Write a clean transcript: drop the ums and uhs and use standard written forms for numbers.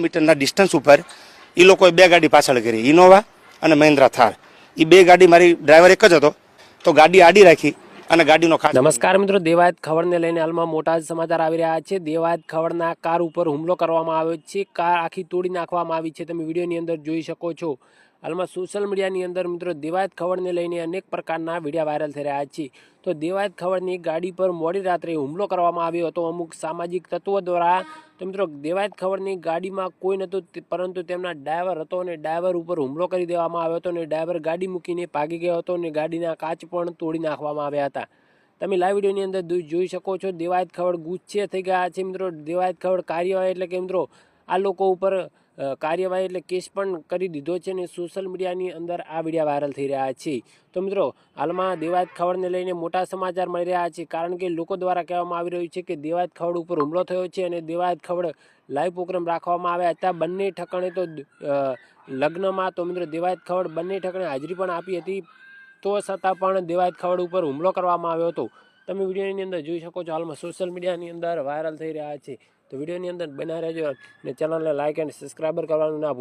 મીટરના ડિસ્ટન્સ ઉપર એ લોકોએ બે ગાડી પાછળ કરી, ઇનોવા અને મહિન્દ્રા થાર. એ બે ગાડી, મારી ડ્રાઈવર એક જ હતો, તો ગાડી આડી રાખી અને ગાડીનો ખાસ. નમસ્કાર મિત્રો, દેવાયત ખવડને લઈને હાલમાં મોટા સમાચાર આવી રહ્યા છે. દેવાયત ખવડના કાર ઉપર હુમલો કરવામાં આવ્યો છે. કાર આખી તોડી નાખવામાં આવી છે. તમે વિડીયોની અંદર જોઈ શકો છો. હાલમાં સોશિયલ મીડિયાની અંદર મિત્રો દેવાયત ખવડને લઈને અનેક પ્રકારના વિડીયો વાયરલ થઈ રહ્યા છે. તો દેવાયત ખવડની ગાડી પર મોડી રાત્રે હુમલો કરવામાં આવ્યો હતો અમુક સામાજિક તત્વો દ્વારા. તો મિત્રો દેવાયત ખવડની ગાડીમાં કોઈ નહોતું, પરંતુ તેમના ડ્રાઈવર હતો અને ડ્રાઈવર ઉપર હુમલો કરી દેવામાં આવ્યો હતો અને ડ્રાઈવર ગાડી મૂકીને ભાગી ગયો હતો અને ગાડીના કાચ પણ તોડી નાખવામાં આવ્યા હતા. તમે લાઈવ વિડીયોની અંદર જોઈ શકો છો. દેવાયત ખવડ ગુસ્સે થઈ ગયા છે મિત્રો. દેવાયત ખવડ કાર્યવાહી એટલે કે મિત્રો આ લોકો ઉપર કાર્યવાહી એટલે કેસ પણ કરી દીધો છે અને સોશિયલ મીડિયાની અંદર આ વિડીયો વાયરલ થઈ રહ્યા છે. તો મિત્રો હાલમાં દેવાયત ખવડને લઈને મોટા સમાચાર મળી રહ્યા છે, કારણ કે લોકો દ્વારા કહેવામાં આવી રહ્યું છે કે દેવાયત ખવડ ઉપર હુમલો થયો છે અને દેવાયત ખવડ લાઈવ પ્રોગ્રામ રાખવામાં આવ્યા હતા બંને ઠકાણે. તો લગ્નમાં તો મિત્રો દેવાયત ખવડ બંને ઠકાણે હાજરી પણ આપી હતી, તો છતાં પણ દેવાયત ખવડ ઉપર હુમલો કરવામાં આવ્યો હતો. તમે વિડીયોની અંદર જોઈ શકો છો. હાલમાં સોશિયલ મીડિયાની અંદર વાયરલ થઈ રહ્યા છે. તો વિડીયોની અંદર બના રહેજો અને ચેનલને લાઇક અને સબસ્ક્રાઈબર કરવાનું ના ભૂલતા.